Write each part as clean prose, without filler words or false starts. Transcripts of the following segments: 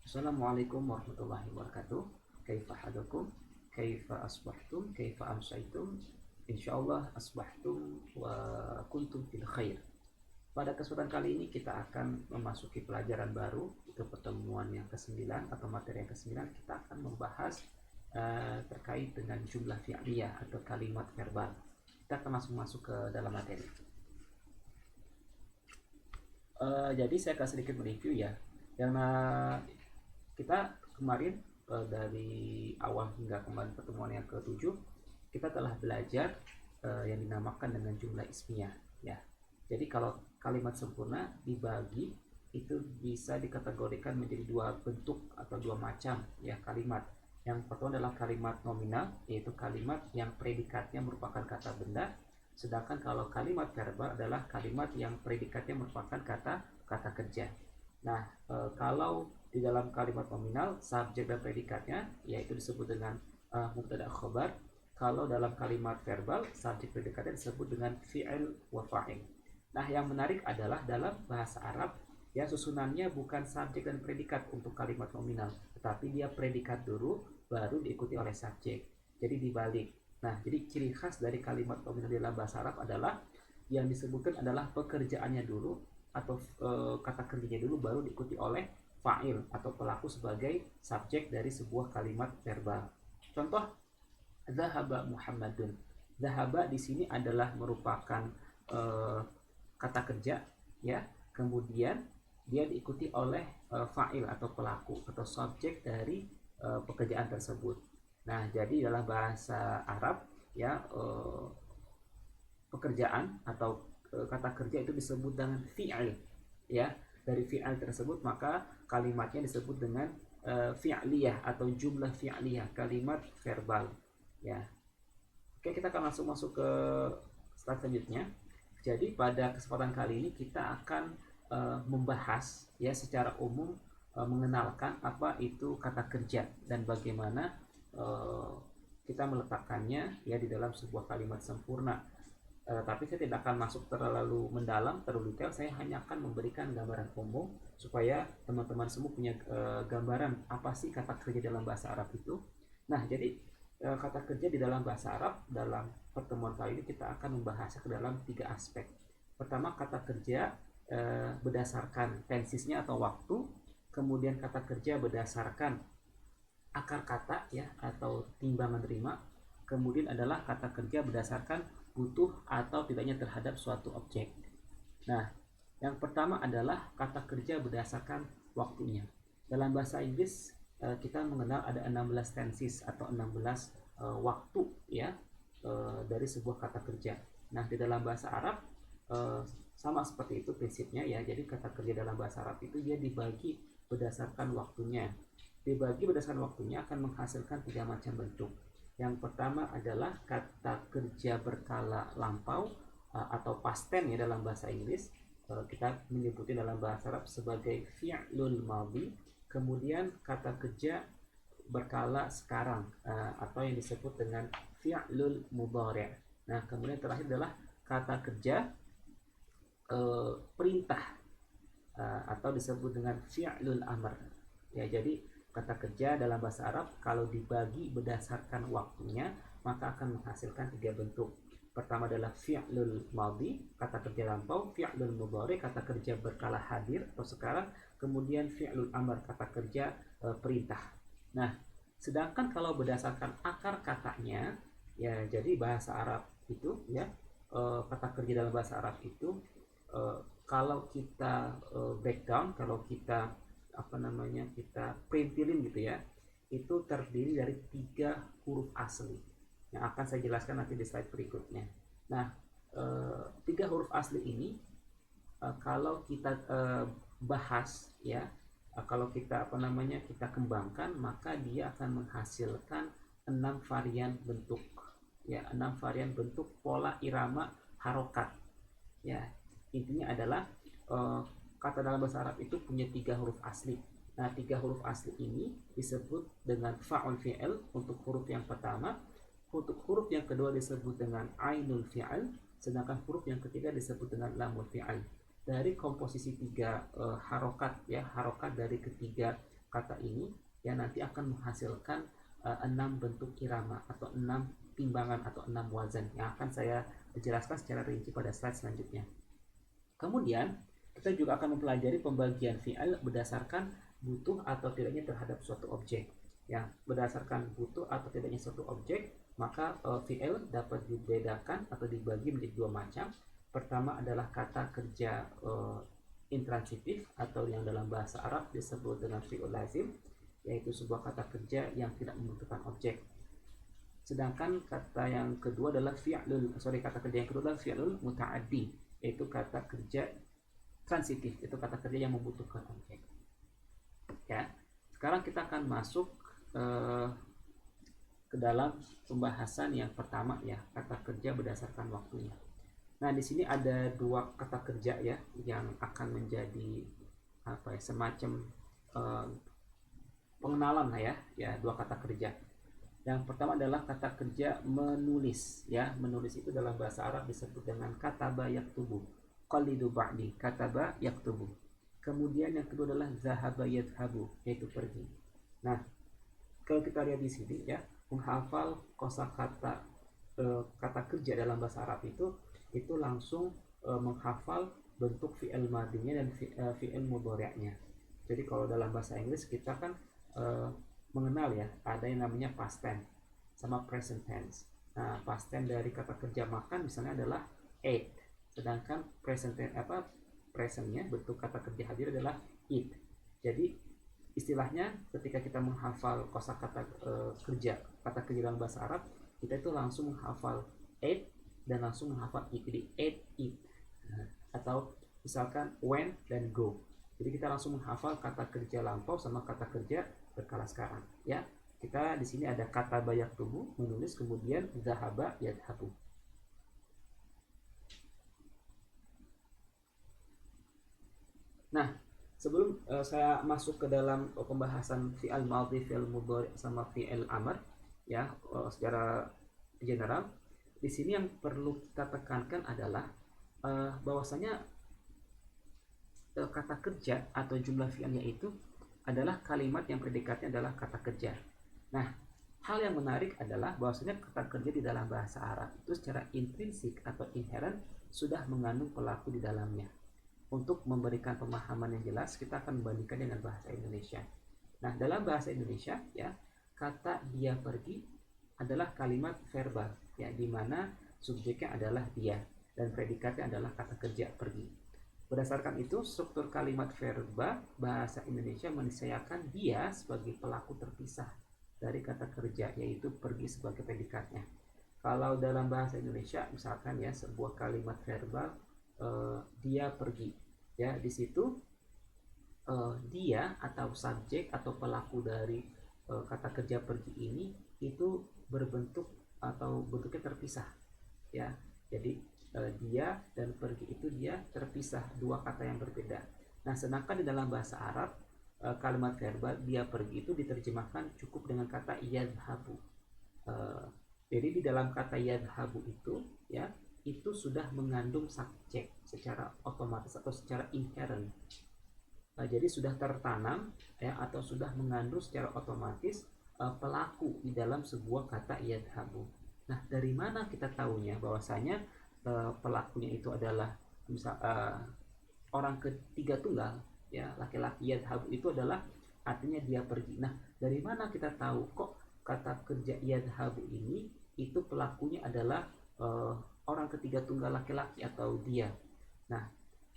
Assalamualaikum warahmatullahi wabarakatuh. Kaifa hadakum? Kaifa asbahtum? Kaifa amsaitum? Insyaallah asbahtum wa kuntum fil khair. Pada kesempatan kali ini kita akan memasuki pelajaran baru, itu pertemuan yang ke-9 atau materi yang ke-9. Kita akan membahas terkait dengan jumlah fi'liyah atau kalimat verbal. Kita akan langsung masuk ke dalam materi. Jadi saya akan sedikit mereview ya. Yang kita kemarin dari awal hingga kemarin pertemuan yang ke-7 kita telah belajar yang dinamakan dengan jumlah ismiyah ya. Jadi kalau kalimat sempurna dibagi itu bisa dikategorikan menjadi dua bentuk atau dua macam ya kalimat. Yang pertama adalah kalimat nominal, yaitu kalimat yang predikatnya merupakan kata benda. Sedangkan kalau kalimat verbal adalah kalimat yang predikatnya merupakan kata kerja. Nah, kalau di dalam kalimat nominal subjek dan predikatnya yaitu disebut dengan mubtada khobar. Kalau dalam kalimat verbal subjek predikatnya disebut dengan fi'il wa fa'il. Nah, yang menarik adalah dalam bahasa Arab ya susunannya bukan subjek dan predikat untuk kalimat nominal, tetapi dia predikat dulu baru diikuti oleh subjek. Jadi dibalik. Nah, jadi ciri khas dari kalimat nominal dalam bahasa Arab adalah yang disebutkan adalah pekerjaannya dulu atau kata kerjanya dulu baru diikuti oleh fa'il atau pelaku sebagai subjek dari sebuah kalimat verbal. Contoh, dzahaba Muhammadun. Dzahaba di sini adalah merupakan kata kerja ya. Kemudian dia diikuti oleh fa'il atau pelaku atau subjek dari pekerjaan tersebut. Nah, jadi dalam bahasa Arab ya pekerjaan atau kata kerja itu disebut dengan fi'il ya. Dari fi'il tersebut maka kalimatnya disebut dengan fi'liyah atau jumlah fi'liyah, kalimat verbal ya. Oke, kita akan langsung masuk ke slide selanjutnya. Jadi pada kesempatan kali ini kita akan membahas ya secara umum mengenalkan apa itu kata kerja dan bagaimana kita meletakkannya ya di dalam sebuah kalimat sempurna. Tapi saya tidak akan masuk terlalu mendalam, terlalu detail. Saya hanya akan memberikan gambaran umum supaya teman-teman semua punya gambaran apa sih kata kerja dalam bahasa Arab itu. Nah, jadi kata kerja di dalam bahasa Arab dalam pertemuan kali ini kita akan membahasnya ke dalam 3 aspek. Pertama, kata kerja berdasarkan tensisnya atau waktu. Kemudian kata kerja berdasarkan akar kata ya atau timbangan terima. Kemudian adalah kata kerja berdasarkan butuh atau tidaknya terhadap suatu objek. Nah, yang pertama adalah kata kerja berdasarkan waktunya. Dalam bahasa Inggris kita mengenal ada 16 tenses atau 16 waktu ya dari sebuah kata kerja. Nah, di dalam bahasa Arab sama seperti itu prinsipnya ya. Jadi kata kerja dalam bahasa Arab itu dia dibagi berdasarkan waktunya. Dibagi berdasarkan waktunya akan menghasilkan 3 macam bentuk. Yang pertama adalah kata kerja berkala lampau atau past tense ya dalam bahasa Inggris. Kita menyebutnya dalam bahasa Arab sebagai fi'lul madhi. Kemudian kata kerja berkala sekarang atau yang disebut dengan fi'lul mudhari'. Nah, kemudian terakhir adalah kata kerja perintah atau disebut dengan fi'lul amr. Ya, jadi kata kerja dalam bahasa Arab kalau dibagi berdasarkan waktunya maka akan menghasilkan 3 bentuk. Pertama adalah fi'lul madhi, kata kerja lampau, fi'lul mudhari, kata kerja berkala hadir atau sekarang, kemudian fi'lul amr, kata kerja perintah. Nah, sedangkan kalau berdasarkan akar katanya ya, jadi bahasa Arab itu ya kata kerja dalam bahasa Arab itu kalau kita breakdown, kalau kita kita printilin gitu ya, itu terdiri dari 3 huruf asli yang akan saya jelaskan nanti di slide berikutnya. Nah, 3 huruf asli ini kalau kita bahas ya, kalau kita kita kembangkan maka dia akan menghasilkan 6 varian bentuk ya, 6 varian bentuk pola irama harokat ya. Intinya adalah kata dalam bahasa Arab itu punya 3 huruf asli. Nah, 3 huruf asli ini disebut dengan fa'ul fi'il untuk huruf yang pertama. Untuk huruf yang kedua disebut dengan ainul fi'il, sedangkan huruf yang ketiga disebut dengan lamul fi'il. Dari komposisi 3 harokat ya, harokat dari ketiga kata ini ya nanti akan menghasilkan 6 bentuk irama atau 6 timbangan atau 6 wazan yang akan saya jelaskan secara rinci pada slide selanjutnya. Kemudian kita juga akan mempelajari pembagian fi'il berdasarkan butuh atau tidaknya terhadap suatu objek. Ya, berdasarkan butuh atau tidaknya suatu objek, maka fi'il dapat dibedakan atau dibagi menjadi dua macam. Pertama adalah kata kerja intransitif atau yang dalam bahasa Arab disebut dengan fi'il lazim, yaitu sebuah kata kerja yang tidak membutuhkan objek. Sedangkan kata yang kedua adalah kata kerja yang kedua adalah fi'lul muta'addi, yaitu kata kerja transitif, itu kata kerja yang membutuhkan objek. Ya, sekarang kita akan masuk ke dalam pembahasan yang pertama ya, kata kerja berdasarkan waktunya. Nah, di sini ada dua kata kerja ya yang akan menjadi semacam pengenalan lah ya, dua kata kerja. Yang pertama adalah kata kerja menulis ya. Menulis itu dalam bahasa Arab disebut dengan kataba yaktubu. Qalidu ba'di, kataba yaktubu. Kemudian yang kedua adalah zahaba yadhabu, yaitu pergi. Nah, kalau kita lihat di sini ya, menghafal kosakata kata kerja dalam bahasa Arab itu langsung menghafal bentuk fi'il madinya dan fi'il mudhari'nya. Jadi kalau dalam bahasa Inggris kita kan mengenal ya, ada yang namanya past tense sama present tense. Nah, past tense dari kata kerja makan misalnya adalah ate, sedangkan presentnya bentuk kata kerja hadir adalah eat. Jadi istilahnya ketika kita menghafal kosakata kerja kata kerja dalam bahasa Arab, kita itu langsung menghafal ate dan langsung menghafal eat. Jadi ate, eat. Atau misalkan when dan go. Jadi kita langsung menghafal kata kerja lampau sama kata kerja berkala sekarang ya. Kita di sini ada kata bayak tubuh menulis, kemudian zahaba yadhabu. Nah, sebelum saya masuk ke dalam pembahasan fi'il madhi, fi'il mudhari sama fi'il amr ya, secara general, di sini yang perlu kita tekankan adalah bahwasanya kata kerja atau jumlah fi'ilnya itu adalah kalimat yang predikatnya adalah kata kerja. Nah, hal yang menarik adalah bahwasanya kata kerja di dalam bahasa Arab itu secara intrinsik atau inherent sudah mengandung pelaku di dalamnya. Untuk memberikan pemahaman yang jelas, kita akan membandingkan dengan bahasa Indonesia. Nah, dalam bahasa Indonesia ya, kata dia pergi adalah kalimat verbal ya, di mana subjeknya adalah dia dan predikatnya adalah kata kerja pergi. Berdasarkan itu, struktur kalimat verba bahasa Indonesia meniscayakan dia sebagai pelaku terpisah dari kata kerja, yaitu pergi sebagai predikatnya. Kalau dalam bahasa Indonesia, misalkan ya, sebuah kalimat verbal dia pergi, ya di situ dia atau subjek atau pelaku dari kata kerja pergi ini itu berbentuk atau bentuknya terpisah, ya. Jadi dia dan pergi itu dia terpisah, dua kata yang berbeda. Nah, sedangkan di dalam bahasa Arab kalimat verbal dia pergi itu diterjemahkan cukup dengan kata yadhabu. Jadi di dalam kata yadhabu itu ya, itu sudah mengandung subjek secara otomatis atau secara inherent. Jadi sudah tertanam ya, atau sudah mengandung secara otomatis pelaku di dalam sebuah kata yadhabu. Nah, dari mana kita tahunya bahwasanya pelakunya itu adalah orang ketiga tunggal ya, laki-laki yadhabu itu adalah artinya dia pergi. Nah, dari mana kita tahu kok kata kerja yadhabu ini itu pelakunya adalah orang ketiga tunggal laki-laki atau dia? Nah,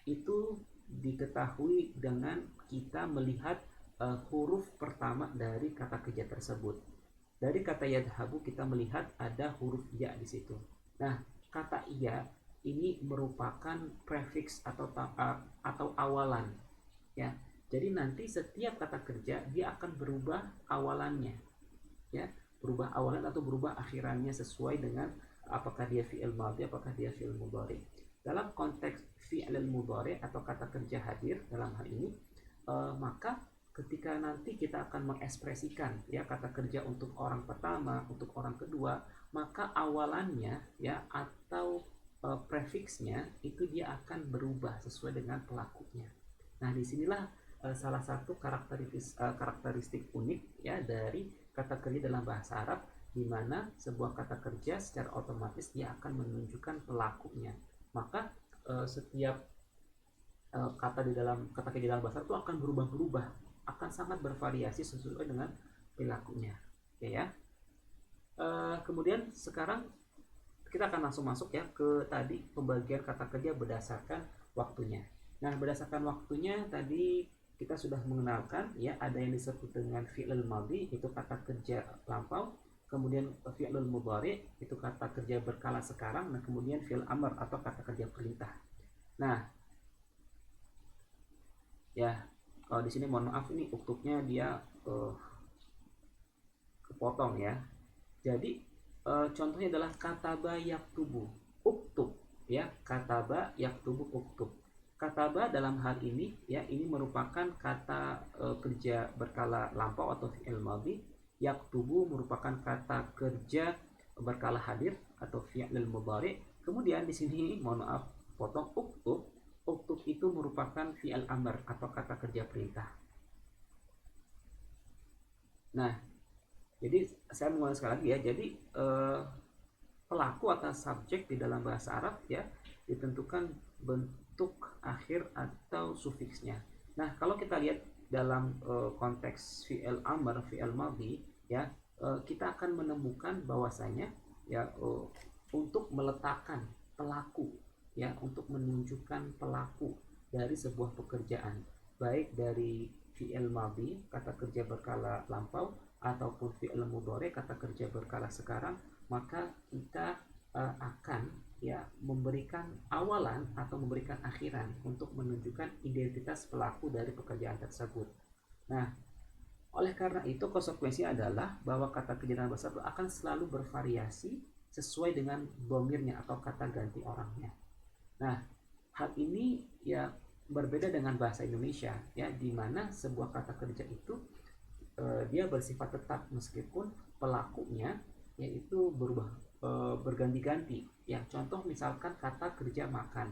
itu diketahui dengan kita melihat huruf pertama dari kata kerja tersebut. Dari kata yadhabu kita melihat ada huruf ya di situ. Nah, kata ya ini merupakan prefix atau awalan ya. Jadi nanti setiap kata kerja dia akan berubah awalannya ya, berubah awalan atau berubah akhirannya sesuai dengan apakah dia fi'il madhi, apakah dia fi'il mudhari. Dalam konteks fi'il mudhari atau kata kerja hadir dalam hal ini maka ketika nanti kita akan mengekspresikan ya kata kerja untuk orang pertama, untuk orang kedua, maka awalannya ya atau prefiksnya itu dia akan berubah sesuai dengan pelakunya. Nah, disinilah salah satu karakteristik unik ya dari kata kerja dalam bahasa Arab, di mana sebuah kata kerja secara otomatis dia akan menunjukkan pelakunya. Maka setiap kata kerja dalam bahasa Arab itu akan berubah-berubah, akan sangat bervariasi sesuai dengan perilakunya. Oke ya. Kemudian sekarang kita akan langsung masuk ya ke tadi pembagian kata kerja berdasarkan waktunya. Nah, berdasarkan waktunya tadi kita sudah mengenalkan ya, ada yang disebut dengan fi'il madhi, itu kata kerja lampau, kemudian fi'il mudhari itu kata kerja berkala sekarang, nah kemudian fi'il amr atau kata kerja perintah. Nah, ya kalau di sini mohon maaf, ini uktubnya dia kepotong ya. Jadi contohnya adalah kataba yaktubu, uktub ya, kataba yaktubu uktub. Kataba dalam hal ini ya, ini merupakan kata kerja berkala lampau atau fi'il madhi. Yaktubu merupakan kata kerja berkala hadir atau fi'il mudhari. Kemudian di sini mohon maaf potong uktub. Uktub itu merupakan fi'il amr atau kata kerja perintah. Nah, jadi saya mengulang sekali lagi ya. Jadi pelaku atau subjek di dalam bahasa Arab ya ditentukan bentuk akhir atau sufiksnya. Nah, kalau kita lihat dalam konteks fi'il amr, fi'il madhi ya, kita akan menemukan bahwasanya ya untuk meletakkan pelaku ya, untuk menunjukkan pelaku dari sebuah pekerjaan, baik dari fi'il madhi kata kerja berkala lampau ataupun fi'il mudhari kata kerja berkala sekarang, maka kita akan ya memberikan awalan atau memberikan akhiran untuk menunjukkan identitas pelaku dari pekerjaan tersebut. Nah, oleh karena itu konsekuensinya adalah bahwa kata kerja dalam bahasa Arab akan selalu bervariasi sesuai dengan domirnya atau kata ganti orangnya. Nah, hal ini ya berbeda dengan bahasa Indonesia ya, di mana sebuah kata kerja itu dia bersifat tetap meskipun pelakunya yaitu berubah berganti-ganti ya. Contoh misalkan kata kerja makan.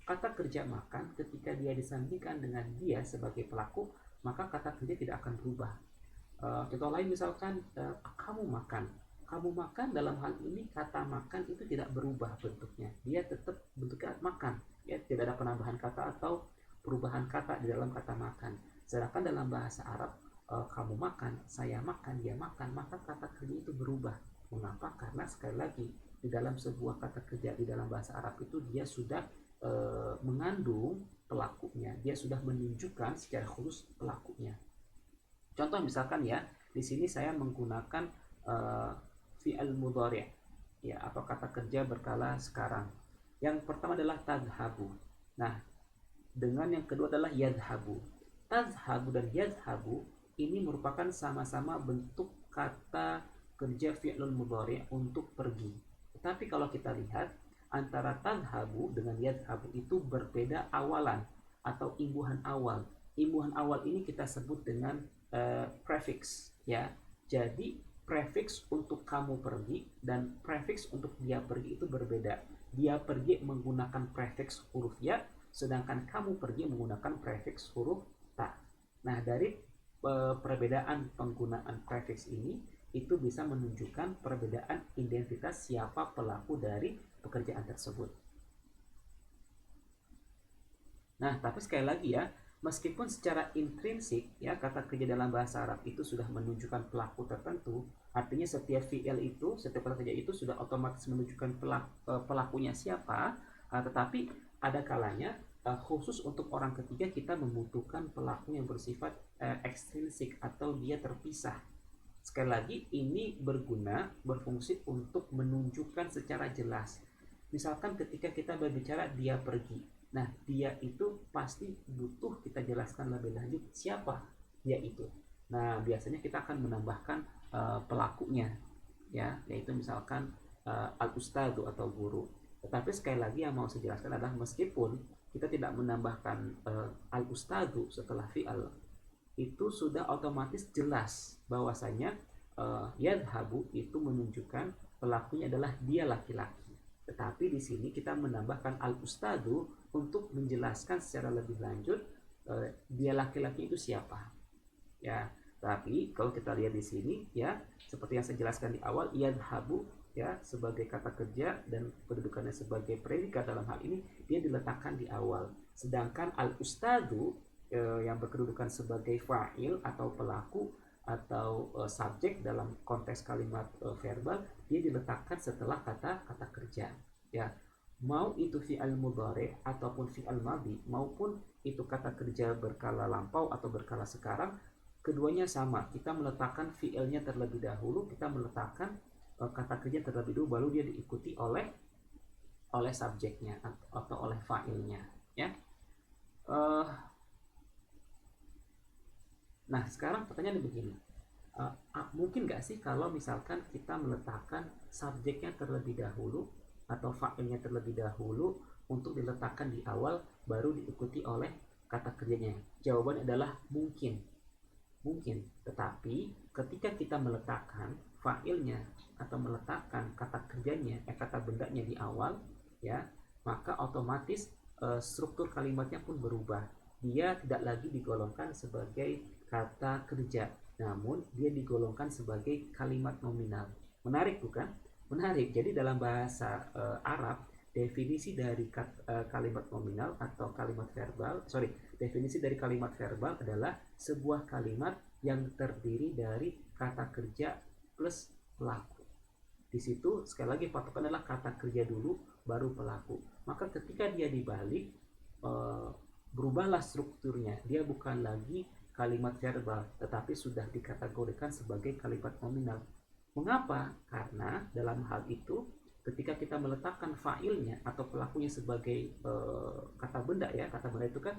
Kata kerja makan ketika dia disandingkan dengan dia sebagai pelaku, maka kata kerja tidak akan berubah. Contoh lain misalkan kamu makan. Kamu makan, dalam hal ini kata makan itu tidak berubah bentuknya. Dia tetap bentuknya makan. Ya, tidak ada penambahan kata atau perubahan kata di dalam kata makan. Sedangkan dalam bahasa Arab, kamu makan, saya makan, dia makan, maka kata kerja itu berubah. Mengapa? Karena sekali lagi di dalam sebuah kata kerja di dalam bahasa Arab itu dia sudah mengandung pelakunya, dia sudah menunjukkan secara khusus pelakunya. Contoh misalkan ya, di sini saya menggunakan fi'il mudhari ya, atau kata kerja berkala sekarang. Yang pertama adalah tadhabu. Nah, dengan yang kedua adalah yadhabu. Tadhabu dan yadhabu ini merupakan sama-sama bentuk kata kerja fi'il mudhari untuk pergi. Tetapi kalau kita lihat antara tadhabu dengan yadhabu itu berbeda awalan atau imbuhan awal. Imbuhan awal ini kita sebut dengan prefix ya. Jadi prefix untuk kamu pergi dan prefix untuk dia pergi itu berbeda. Dia pergi menggunakan prefix huruf ya, sedangkan kamu pergi menggunakan prefix huruf ta. Nah, dari perbedaan penggunaan prefix ini itu bisa menunjukkan perbedaan identitas siapa pelaku dari pekerjaan tersebut. Nah, tapi sekali lagi ya, meskipun secara intrinsik ya kata kerja dalam bahasa Arab itu sudah menunjukkan pelaku tertentu, artinya setiap fi'il itu, setiap kata kerja itu sudah otomatis menunjukkan pelakunya siapa, tetapi ada kalanya khusus untuk orang ketiga kita membutuhkan pelaku yang bersifat ekstrinsik atau dia terpisah. Sekali lagi ini berfungsi untuk menunjukkan secara jelas. Misalkan ketika kita berbicara dia pergi, nah dia itu pasti butuh kita jelaskan lebih lanjut siapa dia itu. Nah, biasanya kita akan menambahkan pelakunya ya, yaitu misalkan al-ustadu atau guru. Tetapi sekali lagi yang mau saya jelaskan adalah meskipun kita tidak menambahkan al-ustadu setelah fi'al, itu sudah otomatis jelas bahwasanya yadhabu itu menunjukkan pelakunya adalah dia laki-laki. Tetapi di sini kita menambahkan al-ustadu untuk menjelaskan secara lebih lanjut dia laki-laki itu siapa, ya. Tapi kalau kita lihat di sini, ya, seperti yang saya jelaskan di awal, yadhabu, ya, sebagai kata kerja dan kedudukannya sebagai predikat dalam hal ini dia diletakkan di awal. Sedangkan al ustadu yang berkedudukan sebagai fa'il atau pelaku atau subjek dalam konteks kalimat verbal, dia diletakkan setelah kata kerja, ya. Mau itu fi'al mudhari ataupun fi'al madhi maupun itu kata kerja berkala lampau atau berkala sekarang, keduanya sama. Kita meletakkan fi'ilnya terlebih dahulu, kita meletakkan kata kerja terlebih dahulu, baru dia diikuti oleh subjeknya atau oleh fa'ilnya, ya. Nah, sekarang pertanyaannya begini. Mungkin nggak sih kalau misalkan kita meletakkan subjeknya terlebih dahulu atau fa'ilnya terlebih dahulu untuk diletakkan di awal, baru diikuti oleh kata kerjanya? Jawabannya adalah mungkin. Tetapi ketika kita meletakkan fa'ilnya atau meletakkan kata kerjanya, kata bendanya di awal, ya, maka otomatis struktur kalimatnya pun berubah. Dia tidak lagi digolongkan sebagai kata kerja, namun dia digolongkan sebagai kalimat nominal. Menarik bukan? Menarik. Jadi dalam bahasa Arab, definisi dari kalimat nominal atau kalimat verbal, definisi dari kalimat verbal adalah sebuah kalimat yang terdiri dari kata kerja plus pelaku. Di situ sekali lagi patokan adalah kata kerja dulu baru pelaku. Maka ketika dia dibalik, berubahlah strukturnya. Dia bukan lagi kalimat verbal, tetapi sudah dikategorikan sebagai kalimat nominal. Mengapa? Karena dalam hal itu ketika kita meletakkan fa'ilnya atau pelakunya sebagai kata benda, ya, kata benda itu kan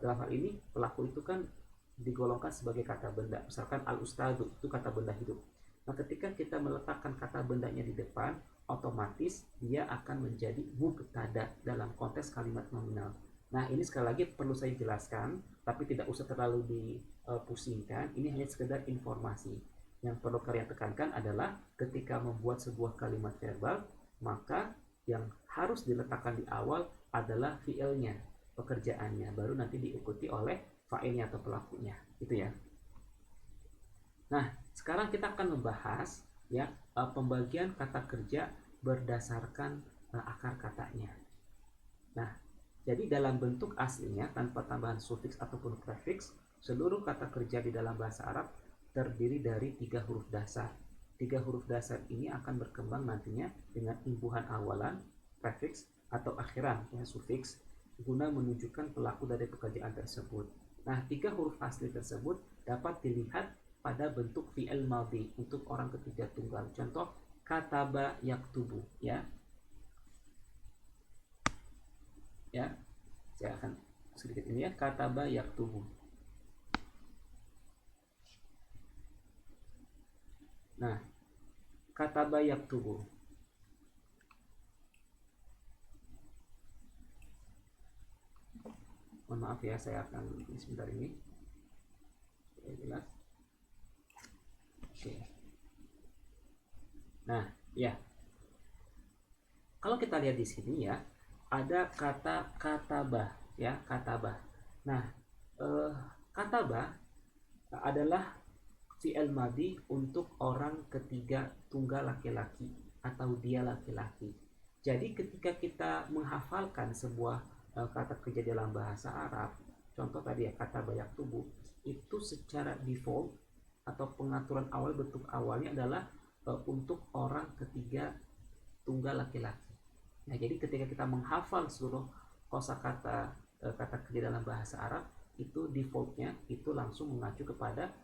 dalam hal ini pelaku itu kan digolongkan sebagai kata benda. Misalkan al-ustadu itu kata benda hidup. Nah, ketika kita meletakkan kata bendanya di depan, otomatis dia akan menjadi mubtada dalam konteks kalimat nominal. Nah, ini sekali lagi perlu saya jelaskan, tapi tidak usah terlalu dipusingkan. Ini hanya sekedar informasi. Yang perlu kalian tekankan adalah ketika membuat sebuah kalimat verbal, maka yang harus diletakkan di awal adalah fiilnya, pekerjaannya, baru nanti diikuti oleh fa'ilnya atau pelakunya, itu ya. Nah, sekarang kita akan membahas, ya, pembagian kata kerja berdasarkan akar katanya. Nah, jadi dalam bentuk aslinya tanpa tambahan sufiks ataupun prefiks, seluruh kata kerja di dalam bahasa Arab terdiri dari 3 huruf dasar. 3 huruf dasar ini akan berkembang nantinya dengan imbuhan awalan, prefiks, atau akhiran, ya, sufiks, guna menunjukkan pelaku dari pekerjaan tersebut. Nah, 3 huruf asli tersebut dapat dilihat pada bentuk fi'il madhi untuk orang ketiga tunggal. Contoh, kataba yaktubu, ya. Ya, saya akan sedikit ini, ya, kataba yaktubu. Nah, kataba yaktubu. Mohon maaf ya, saya akan sebentar ini supaya jelas. Oke. Nah, ya. Kalau kita lihat di sini, ya, ada kata katabah, ya, katabah. Nah, katabah adalah fi'il madhi untuk orang ketiga tunggal laki-laki atau dia laki-laki. Jadi ketika kita menghafalkan sebuah kata kerja dalam bahasa Arab, contoh tadi, ya, kata bayak tubuh, itu secara default atau pengaturan awal, bentuk awalnya adalah untuk orang ketiga tunggal laki-laki. Nah, jadi ketika kita menghafal seluruh kosakata kata kerja dalam bahasa Arab, itu defaultnya itu langsung mengacu kepada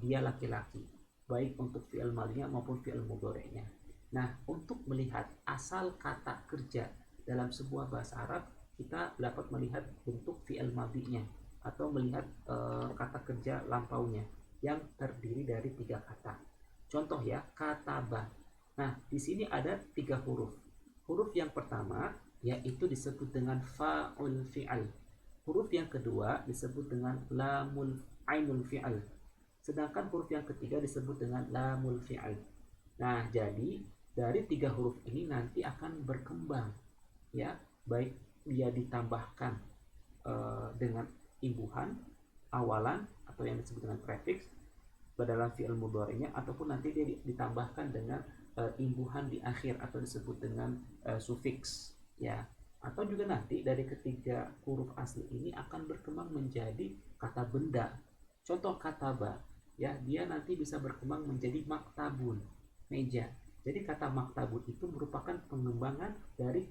dia laki-laki, baik untuk fi'il madhinya maupun fi'il mudhari'nya. Nah, untuk melihat asal kata kerja dalam sebuah bahasa Arab, kita dapat melihat bentuk fi'il madhinya atau melihat kata kerja lampaunya yang terdiri dari 3 kata. Contoh, ya, kataba. Nah, di sini ada 3 huruf. Huruf yang pertama yaitu disebut dengan fa'ul fi'al. Huruf yang kedua disebut dengan lamul ainul fi'al. Sedangkan huruf yang ketiga disebut dengan lamul fi'al. Nah, jadi dari 3 huruf ini nanti akan berkembang, ya, baik dia ditambahkan dengan imbuhan, awalan atau yang disebut dengan prefix dalam fi'il mudhari'nya, ataupun nanti dia ditambahkan dengan imbuhan di akhir atau disebut dengan sufiks ya. Atau juga nanti dari ketiga huruf asli ini akan berkembang menjadi kata benda. Contoh kataba ya, dia nanti bisa berkembang menjadi maktabun, meja. Jadi kata maktabun itu merupakan pengembangan dari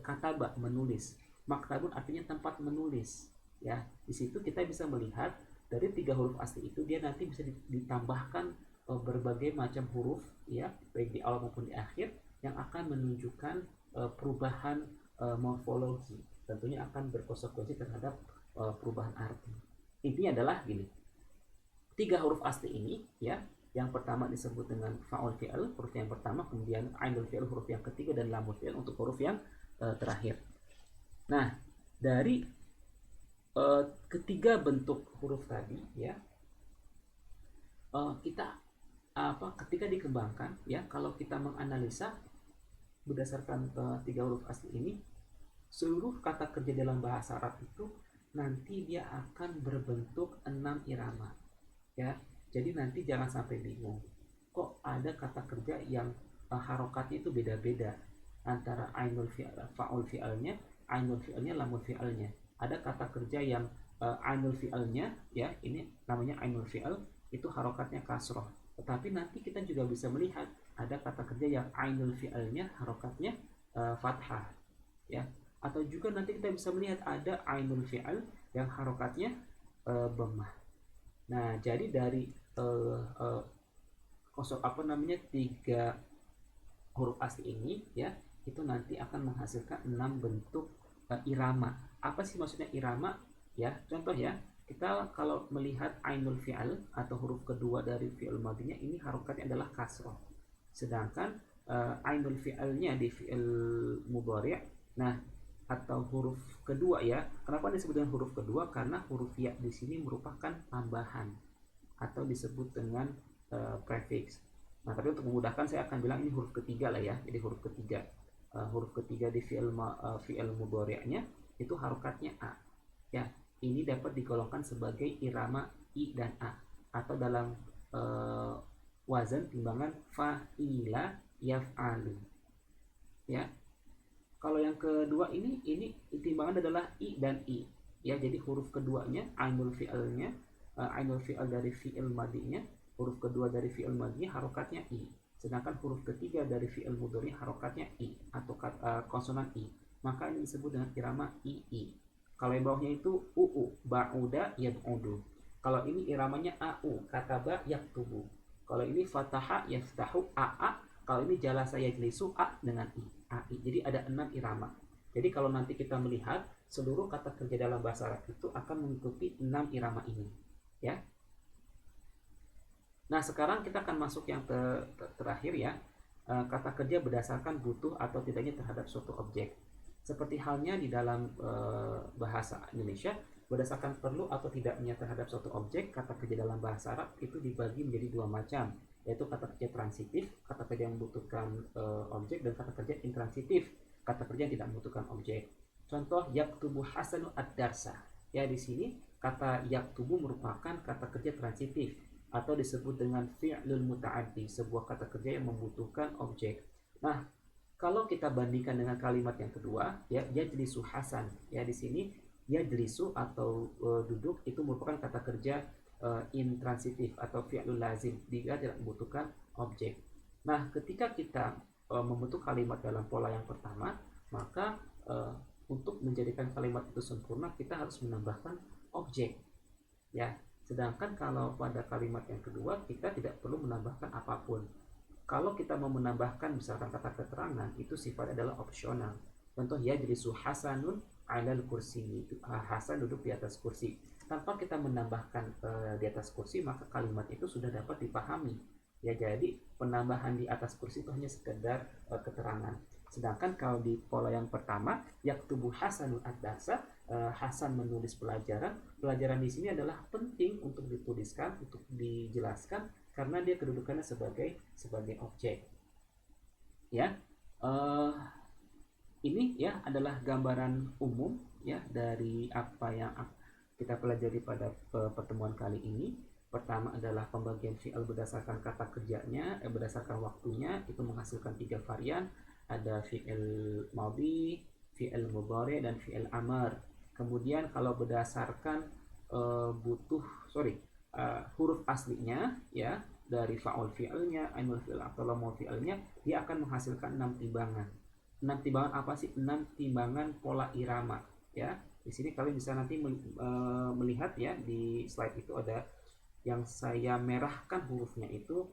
kataba, menulis. Maktabun artinya tempat menulis ya. Di situ kita bisa melihat dari tiga huruf asli itu dia nanti bisa ditambahkan berbagai macam huruf ya, baik di awal maupun di akhir, yang akan menunjukkan perubahan morfologi, tentunya akan berkonsekuensi terhadap perubahan arti. Intinya adalah gini, tiga huruf asli ini ya, yang pertama disebut dengan fa'ul fi'al, huruf yang pertama, kemudian ainul fi'al huruf yang ketiga, dan lamul fi'al untuk huruf yang terakhir. Nah, dari ketiga bentuk huruf tadi ya, kita ketika dikembangkan ya, kalau kita menganalisa berdasarkan tiga huruf asli ini, seluruh kata kerja dalam bahasa Arab itu nanti dia akan berbentuk 6 irama ya. Jadi nanti jangan sampai bingung, kok ada kata kerja yang harokatnya itu beda-beda antara ainul fi'al, fa'ul fi'alnya, ainul fi'alnya, lamul fi'alnya. Ada kata kerja yang ainul fi'alnya ya, ini namanya ainul fi'al, itu harokatnya kasroh. Tetapi nanti kita juga bisa melihat ada kata kerja yang ainul fi'alnya harokatnya fathah ya. Atau juga nanti kita bisa melihat ada ainul fi'al yang harokatnya dhammah. Nah, jadi dari tiga huruf asli ini ya, itu nanti akan menghasilkan 6 bentuk irama. Apa sih maksudnya irama ya? Contoh ya, kita kalau melihat ainul fi'al atau huruf kedua dari fi'il madinya, ini harokatnya adalah kasroh. Sedangkan ainul fi'alnya di fi'il mudhari', nah atau huruf kedua ya. Kenapa disebut dengan huruf kedua? Karena huruf ya di sini merupakan tambahan atau disebut dengan prefix. Nah, tapi untuk memudahkan saya akan bilang ini huruf ketiga lah ya. Jadi huruf ketiga, huruf ketiga di fi'il mudhari'nya itu harokatnya a. Ya, ini dapat digolongkan sebagai irama i dan a, atau dalam wazan timbangan fa'ila yaf'alu. Ya. Kalau yang kedua ini timbangan adalah i dan i. Ya, jadi huruf keduanya ainul fi'alnya, ainul fi'al dari fi'il madinya, huruf kedua dari fi'il madinya harokatnya i. Sedangkan huruf ketiga dari fi'il mudhari harokatnya i atau konsonan i. Maka ini disebut dengan irama i. Kalau yang bawahnya itu uu, ba'uda yab'udu. Kalau ini iramanya au, kataba yaktubu. Kalau ini fataha yaftahu, aa. Kalau ini jalasa yajlisu, a dengan i, ai. Jadi ada 6 irama. Jadi kalau nanti kita melihat seluruh kata kerja dalam bahasa Arab itu akan mengikuti 6 irama ini ya. Nah, sekarang kita akan masuk yang terakhir ya, kata kerja berdasarkan butuh atau tidaknya terhadap suatu objek. Seperti halnya di dalam bahasa Indonesia, berdasarkan perlu atau tidaknya terhadap suatu objek, kata kerja dalam bahasa Arab itu dibagi menjadi 2 macam, yaitu kata kerja transitif, kata kerja yang membutuhkan objek, dan kata kerja intransitif, kata kerja yang tidak membutuhkan objek. Contoh yaktubu Hasanu ad-darsa. Ya, di sini kata yaktubu merupakan kata kerja transitif atau disebut dengan fi'lul muta'addi, sebuah kata kerja yang membutuhkan objek. Nah, kalau kita bandingkan dengan kalimat yang kedua, ya yajlisu Hasan, ya di sini yajlisu atau duduk itu merupakan kata kerja intransitif atau fi'lul lazim, dia tidak membutuhkan objek. Nah, ketika kita membentuk kalimat dalam pola yang pertama, maka untuk menjadikan kalimat itu sempurna kita harus menambahkan objek. Ya, sedangkan kalau pada kalimat yang kedua kita tidak perlu menambahkan apapun. Kalau kita mau menambahkan misalkan kata keterangan, itu sifatnya adalah opsional. Contoh yajlisu Hasanun 'alal kursi, Hasan duduk di atas kursi. Tanpa kita menambahkan di atas kursi, maka kalimat itu sudah dapat dipahami. Ya, jadi penambahan di atas kursi itu hanya sekedar keterangan. Sedangkan kalau di pola yang pertama, yaktubu Hasanun ad-darsa, Hasan menulis pelajaran. Pelajaran di sini adalah penting untuk dituliskan, untuk dijelaskan, karena dia kedudukannya sebagai objek. Ya, ini ya adalah gambaran umum ya dari apa yang kita pelajari pada pertemuan kali ini. Pertama adalah pembagian fi'il berdasarkan kata kerjanya, berdasarkan waktunya, itu menghasilkan 3 varian. Ada fi'il madhi, fi'il mudhari, dan fi'il amar. Kemudian kalau berdasarkan huruf aslinya, ya, dari fa'ul fi'ilnya, ainul fi'il atau lamul fi'ilnya, dia akan menghasilkan 6 timbangan. 6 timbangan apa sih? 6 timbangan pola irama, ya. Di sini kalian bisa nanti melihat ya, di slide itu ada yang saya merahkan hurufnya, itu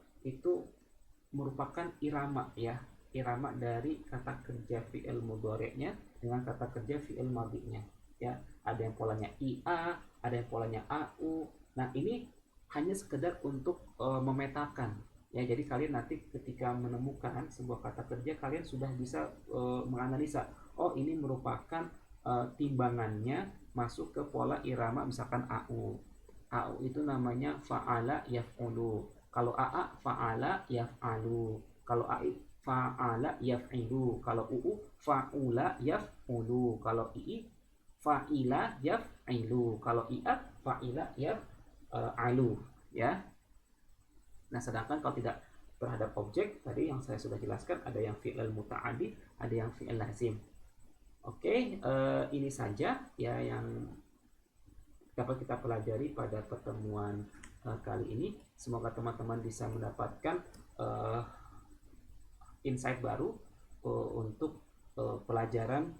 merupakan irama, ya. Irama dari kata kerja fi'il mudhari'nya dengan kata kerja fi'il madhinya, ya. Ada yang polanya IA, ada yang polanya AU. Nah, ini hanya sekedar untuk memetakan, ya. Jadi kalian nanti ketika menemukan sebuah kata kerja, kalian sudah bisa menganalisa, oh ini merupakan timbangannya masuk ke pola irama, misalkan AU. AU itu namanya fa'ala yaf'ulu. Kalau AA fa'ala yaf'alu. Kalau AI fa'ala yaf'ilu. Kalau UU fa'ula yaf'ulu. Kalau II fa'ila yaf'ilu. Kalau IA fa'ila yaf'alu, ya. Nah, sedangkan kalau tidak terhadap objek, tadi yang saya sudah jelaskan, ada yang fi'il muta'addi, ada yang fi'il lazim. Oke, ini saja ya yang dapat kita pelajari pada pertemuan kali ini. Semoga teman-teman bisa mendapatkan insight baru untuk pelajaran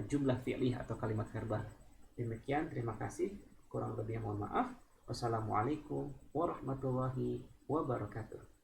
jumlah fi'lih atau kalimat verbal. Demikian, terima kasih. Kurang lebih mohon maaf. Wassalamualaikum warahmatullahi wabarakatuh.